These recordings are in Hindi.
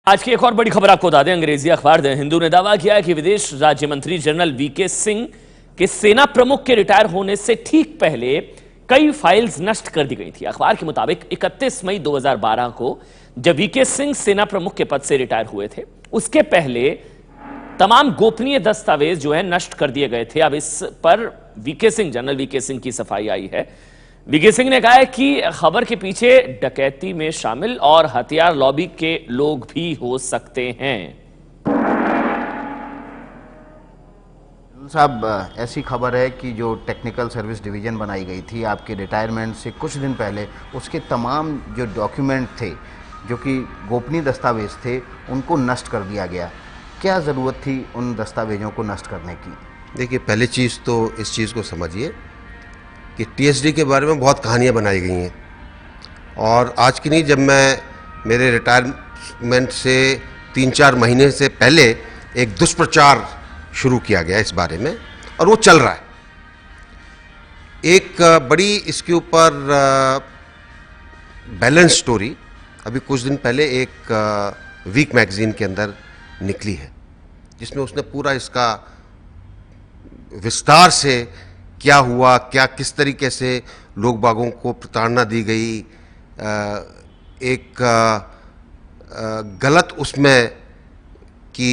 आज की एक और बड़ी खबर आपको बता दें। अंग्रेजी अखबार द हिंदू ने दावा किया है कि विदेश राज्य मंत्री जनरल वीके सिंह के सेना प्रमुख के रिटायर होने से ठीक पहले कई फाइल्स नष्ट कर दी गई थी। अखबार के मुताबिक 31 मई 2012 को जब वीके सिंह सेना प्रमुख के पद से रिटायर हुए थे, उसके पहले तमाम गोपनीय दस्तावेज जो है नष्ट कर दिए गए थे। अब इस पर जनरल वीके सिंह की सफाई आई है। वीके सिंह ने कहा है कि खबर के पीछे डकैती में शामिल और हथियार लॉबी के लोग भी हो सकते हैं। साहब, ऐसी खबर है कि जो टेक्निकल सर्विस डिवीज़न बनाई गई थी आपके रिटायरमेंट से कुछ दिन पहले, उसके तमाम जो डॉक्यूमेंट थे, जो कि गोपनीय दस्तावेज थे, उनको नष्ट कर दिया गया। क्या ज़रूरत थी उन दस्तावेजों को नष्ट करने की? देखिए, पहली चीज़ तो इस चीज़ को समझिए कि टीएसडी के बारे में बहुत कहानियाँ बनाई गई हैं, और आज की नहीं, जब मैं मेरे रिटायरमेंट से 3-4 महीने से पहले एक दुष्प्रचार शुरू किया गया इस बारे में, और वो चल रहा है। एक बड़ी इसके ऊपर बैलेंस स्टोरी अभी कुछ दिन पहले एक वीक मैगजीन के अंदर निकली है, जिसमें उसने पूरा इसका विस्तार से क्या हुआ, क्या किस तरीके से लोग बागों को प्रताड़ना दी गई, एक गलत उसमें कि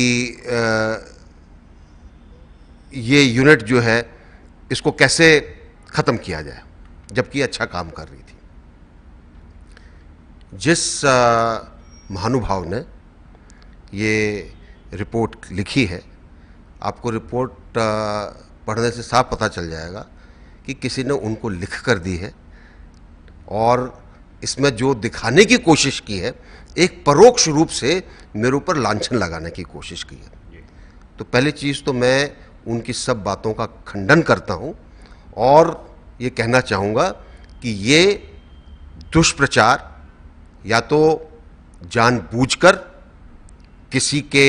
ये यूनिट जो है इसको कैसे ख़त्म किया जाए, जबकि अच्छा काम कर रही थी। जिस महानुभाव ने ये रिपोर्ट लिखी है, आपको रिपोर्ट पढ़ने से साफ पता चल जाएगा कि किसी ने उनको लिख कर दी है, और इसमें जो दिखाने की कोशिश की है, एक परोक्ष रूप से मेरे ऊपर लांछन लगाने की कोशिश की है। तो पहली चीज़ तो मैं उनकी सब बातों का खंडन करता हूं, और ये कहना चाहूँगा कि ये दुष्प्रचार या तो जानबूझकर किसी के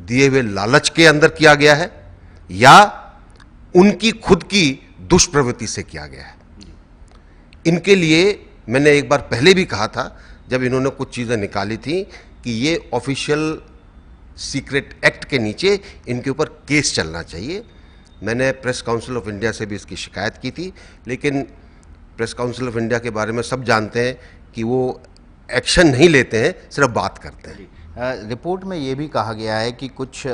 दिए हुए लालच के अंदर किया गया है, या उनकी खुद की दुष्प्रवृत्ति से किया गया है। इनके लिए मैंने एक बार पहले भी कहा था, जब इन्होंने कुछ चीज़ें निकाली थी, कि ये ऑफिशियल सीक्रेट एक्ट के नीचे इनके ऊपर केस चलना चाहिए। मैंने प्रेस काउंसिल ऑफ इंडिया से भी इसकी शिकायत की थी, लेकिन प्रेस काउंसिल ऑफ इंडिया के बारे में सब जानते हैं कि वो एक्शन नहीं लेते हैं, सिर्फ बात करते हैं। रिपोर्ट में ये भी कहा गया है कि कुछ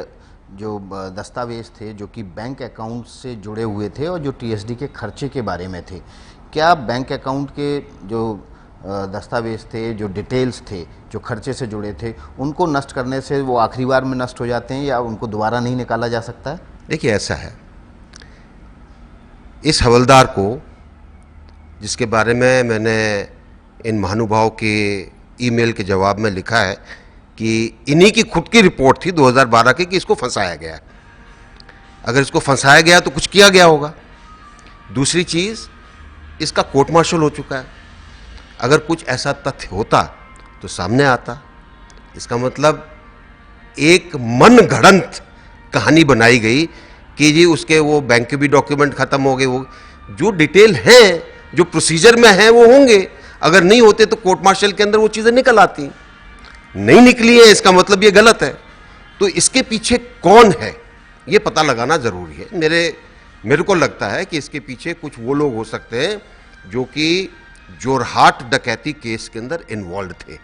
जो दस्तावेज थे जो कि बैंक अकाउंट से जुड़े हुए थे और जो टीएसडी के खर्चे के बारे में थे, क्या बैंक अकाउंट के जो दस्तावेज थे, जो डिटेल्स थे, जो खर्चे से जुड़े थे, उनको नष्ट करने से वो आखिरी बार में नष्ट हो जाते हैं, या उनको दोबारा नहीं निकाला जा सकता है? देखिए, ऐसा है, इस हवलदार को, जिसके बारे में मैंने इन महानुभाव के ईमेल के जवाब में लिखा है कि इन्हीं की खुद की रिपोर्ट थी 2012 की कि इसको फंसाया गया। अगर इसको फंसाया गया तो कुछ किया गया होगा। दूसरी चीज़, इसका कोर्ट मार्शल हो चुका है। अगर कुछ ऐसा तथ्य होता तो सामने आता। इसका मतलब एक मन गढ़ंत कहानी बनाई गई कि जी उसके वो बैंक के भी डॉक्यूमेंट ख़त्म हो गए, वो जो डिटेल हैं, जो प्रोसीजर में हैं, वो होंगे। अगर नहीं होते तो कोर्ट मार्शल के अंदर वो चीज़ें निकल आती। नहीं निकली है, इसका मतलब ये गलत है। तो इसके पीछे कौन है, ये पता लगाना ज़रूरी है। मेरे को लगता है कि इसके पीछे कुछ वो लोग हो सकते हैं जो कि जोरहाट डकैती केस के अंदर इन्वॉल्व थे,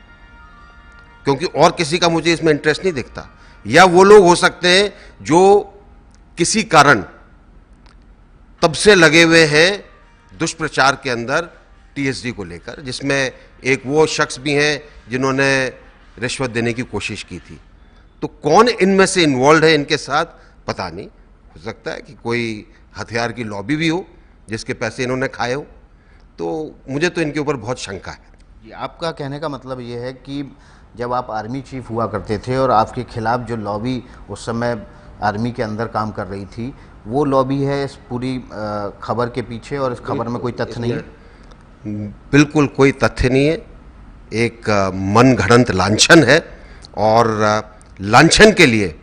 क्योंकि और किसी का मुझे इसमें इंटरेस्ट नहीं दिखता। या वो लोग हो सकते हैं जो किसी कारण तब से लगे हुए हैं दुष्प्रचार के अंदर टीएसडी को लेकर, जिसमें एक वो शख्स भी हैं जिन्होंने रिश्वत देने की कोशिश की थी। तो कौन इनमें से इन्वॉल्व है इनके साथ, पता नहीं। हो सकता है कि कोई हथियार की लॉबी भी हो जिसके पैसे इन्होंने खाए हो। तो मुझे तो इनके ऊपर बहुत शंका है। जी, आपका कहने का मतलब ये है कि जब आप आर्मी चीफ हुआ करते थे और आपके खिलाफ जो लॉबी उस समय आर्मी के अंदर काम कर रही थी, वो लॉबी है इस पूरी खबर के पीछे, और इस खबर में कोई तथ्य नहीं है? बिल्कुल कोई तथ्य नहीं है। एक मन घड़ंत लांछन है, और लांछन के लिए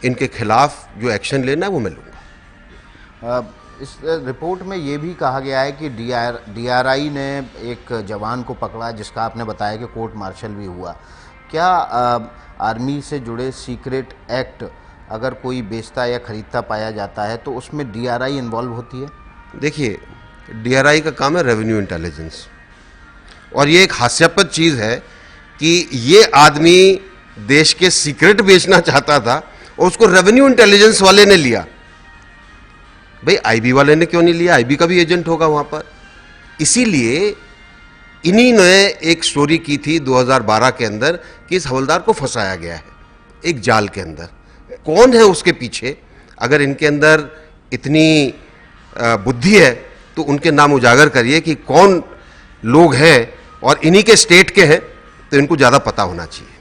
इनके खिलाफ जो एक्शन लेना है वो मैं लूँगा। इस रिपोर्ट में ये भी कहा गया है कि डीआरआई ने एक जवान को पकड़ा, जिसका आपने बताया कि कोर्ट मार्शल भी हुआ। क्या आर्मी से जुड़े सीक्रेट एक्ट अगर कोई बेचता या खरीदता पाया जाता है तो उसमें डीआरआई इन्वॉल्व होती है? देखिए, डीआरआई का काम है रेवेन्यू इंटेलिजेंस, और ये एक हास्यास्पद चीज़ है कि ये आदमी देश के सीक्रेट बेचना चाहता था और उसको रेवेन्यू इंटेलिजेंस वाले ने लिया। भाई आईबी वाले ने क्यों नहीं लिया? आईबी का भी एजेंट होगा वहां पर। इसीलिए इन्हीं ने एक स्टोरी की थी 2012 के अंदर कि इस हवलदार को फंसाया गया है एक जाल के अंदर। कौन है उसके पीछे? अगर इनके अंदर इतनी बुद्धि है तो उनके नाम उजागर करिए कि कौन लोग हैं, और इन्हीं के स्टेट के हैं तो इनको ज़्यादा पता होना चाहिए।